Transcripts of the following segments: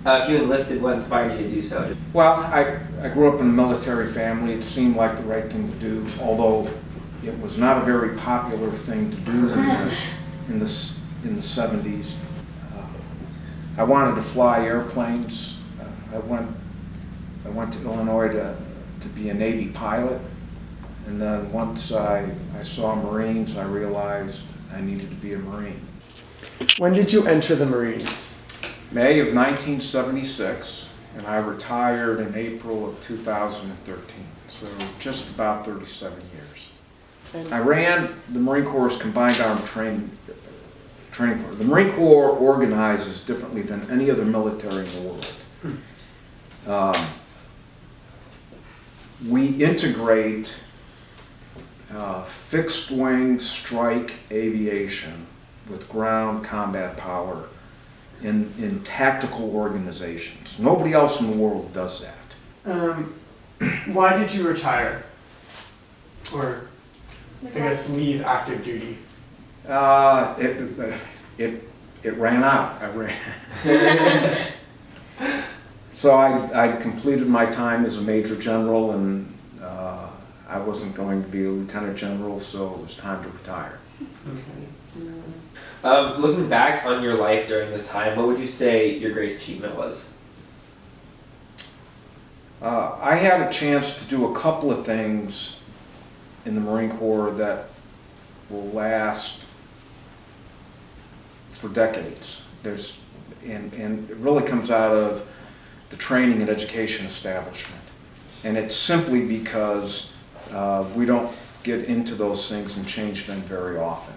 If you enlisted, what inspired you to do so? Well, I grew up in a military family. It seemed like the right thing to do, although it was not a very popular thing to do in the 70s. I wanted to fly airplanes. I went to Illinois to be a Navy pilot, and then once I saw Marines, I realized I needed to be a Marine. When did you enter the Marines? May of 1976, and I retired in April of 2013, so just about 37 years. I ran the Marine Corps' Combined Armed Training Corps. The Marine Corps organizes differently than any other military in the world. We integrate fixed-wing strike aviation with ground combat power in tactical organizations. Nobody else in the world does that. Why did you retire? Or, I guess, leave active duty? It ran out. So I completed my time as a major general, and I wasn't going to be a lieutenant general, so it was time to retire. Okay. Looking back on your life during this time, what would you say your greatest achievement was? I had a chance to do a couple of things in the Marine Corps that will last for decades. And it really comes out of the training and education establishment. And it's simply because we don't get into those things and change them very often.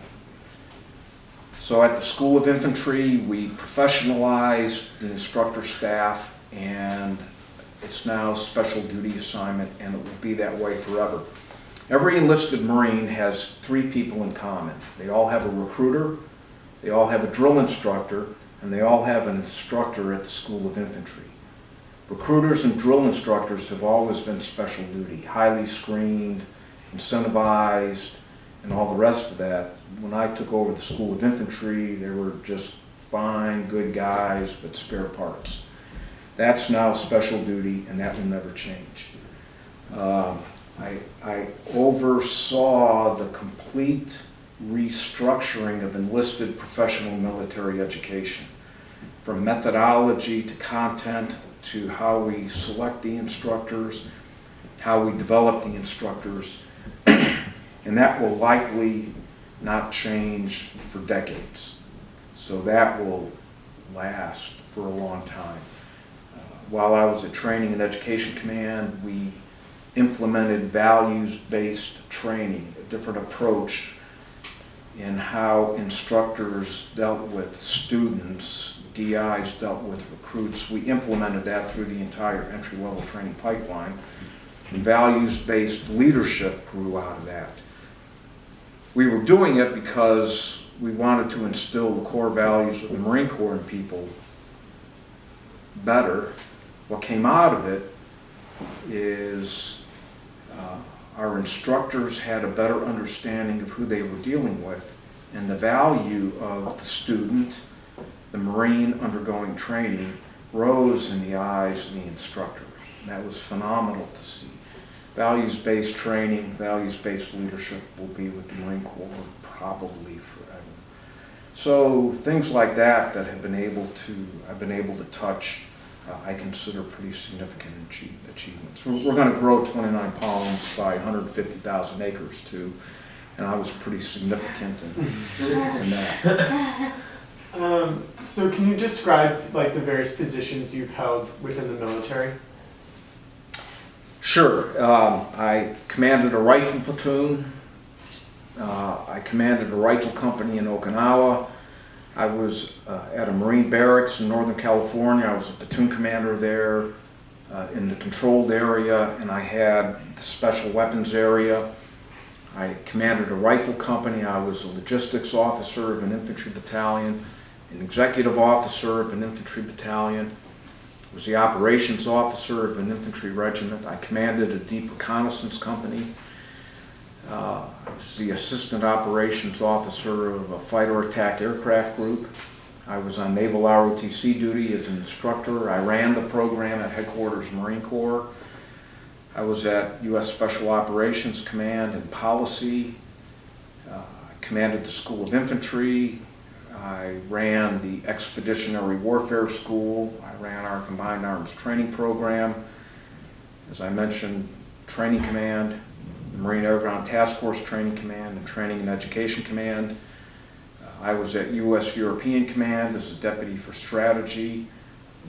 So at the School of Infantry, we professionalized the instructor staff, and it's now special duty assignment, and it will be that way forever. Every enlisted Marine has three people in common. They all have a recruiter, they all have a drill instructor, and they all have an instructor at the School of Infantry. Recruiters and drill instructors have always been special duty, highly screened, incentivized, and all the rest of that. When I took over the School of Infantry, they were just fine, good guys, but spare parts. That's now special duty, and that will never change. I oversaw the complete restructuring of enlisted professional military education, from methodology to content to how we select the instructors, how we develop the instructors, and that will likely not change for decades. So that will last for a long time. While I was at Training and Education Command, we implemented values-based training, a different approach in how instructors dealt with students, DIs dealt with recruits. We implemented that through the entire entry-level training pipeline, and values-based leadership grew out of that. We were doing it because we wanted to instill the core values of the Marine Corps in people better. What came out of it is our instructors had a better understanding of who they were dealing with and the value of the student, the Marine undergoing training, rose in the eyes of the instructors. And that was phenomenal to see. Values-based training, values-based leadership will be with the Marine Corps probably forever. So things like that I've been able to touch, I consider pretty significant achievements. We're going to grow 29 palms by 150,000 acres too, and I was pretty significant in that. So can you describe like the various positions you've held within the military? Sure. I commanded a rifle platoon. I commanded a rifle company in Okinawa. I was at a Marine barracks in Northern California. I was a platoon commander there in the controlled area, and I had the special weapons area. I commanded a rifle company. I was a logistics officer of an infantry battalion, an executive officer of an infantry battalion. I was the operations officer of an infantry regiment. I commanded a deep reconnaissance company. I was the assistant operations officer of a fighter attack aircraft group. I was on Naval ROTC duty as an instructor. I ran the program at Headquarters Marine Corps. I was at U.S. Special Operations Command and Policy. I commanded the School of Infantry. I ran the Expeditionary Warfare School. I ran our Combined Arms Training Program. As I mentioned, Training Command, the Marine Air Ground Task Force Training Command, and Training and Education Command. I was at U.S. European Command as a Deputy for Strategy,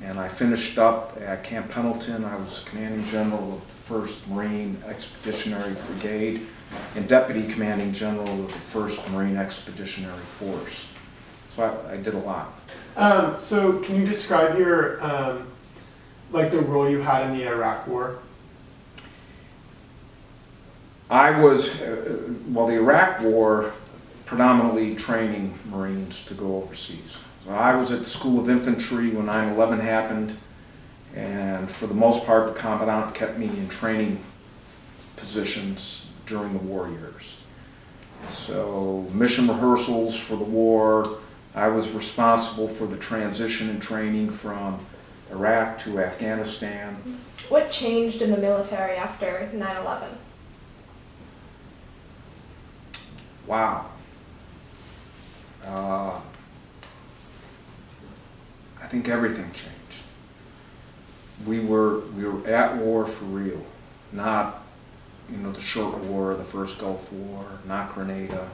and I finished up at Camp Pendleton. I was Commanding General of the 1st Marine Expeditionary Brigade and Deputy Commanding General of the 1st Marine Expeditionary Force. So I did a lot. So can you describe your, like the role you had in the Iraq War? I was, well, the Iraq War, predominantly training Marines to go overseas. So I was at the School of Infantry when 9/11 happened, and for the most part the Commandant kept me in training positions during the war years. So mission rehearsals for the war, I was responsible for the transition and training from Iraq to Afghanistan. What changed in the military after 9/11? Wow. I think everything changed. We were at war for real, not, you know, the short war, the first Gulf War, not Grenada.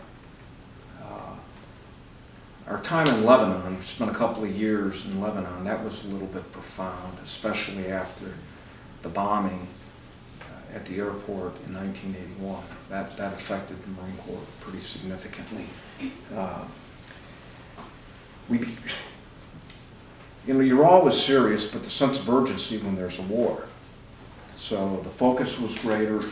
Our time in Lebanon, we spent a couple of years in Lebanon, that was a little bit profound, especially after the bombing at the airport in 1981. That affected the Marine Corps pretty significantly. You know, you're always serious, but the sense of urgency when there's a war. So the focus was greater.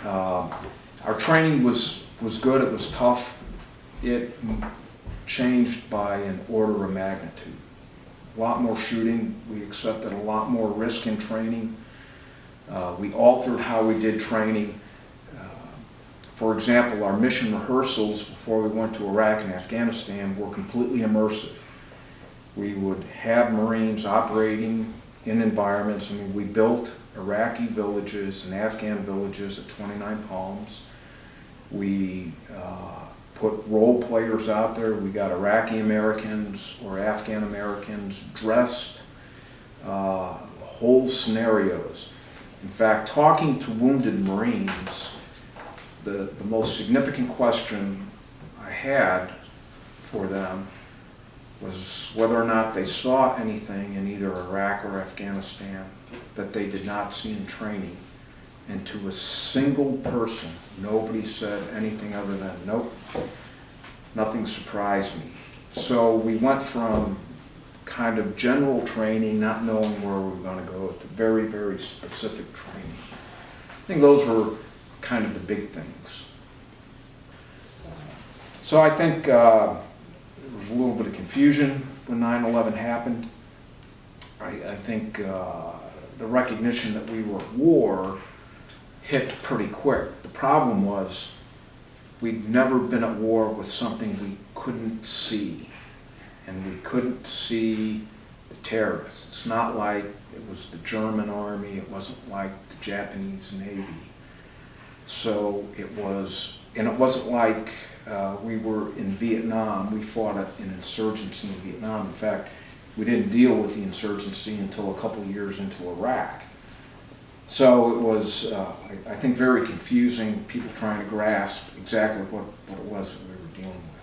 Our training was good, it was tough. It changed by an order of magnitude. A lot more shooting, we accepted a lot more risk in training. We altered how we did training. For example, our mission rehearsals before we went to Iraq and Afghanistan were completely immersive. We would have Marines operating in environments. I mean, we built Iraqi villages and Afghan villages at 29 Palms. We put role players out there. We got Iraqi Americans or Afghan Americans dressed, whole scenarios. In fact, talking to wounded Marines, the most significant question I had for them was whether or not they saw anything in either Iraq or Afghanistan that they did not see in training. And to a single person, nobody said anything other than, nope, nothing surprised me. So we went from kind of general training, not knowing where we were going to go, to very, very specific training. I think those were kind of the big things. So I think there was a little bit of confusion when 9/11 happened. I think the recognition that we were at war hit pretty quick. The problem was we'd never been at war with something we couldn't see. And we couldn't see the terrorists. It's not like it was the German army, it wasn't like the Japanese Navy. So it was, and it wasn't like we were in Vietnam. We fought an insurgency in Vietnam. In fact, we didn't deal with the insurgency until a couple of years into Iraq. So it was, I think, very confusing, people trying to grasp exactly what it was that we were dealing with.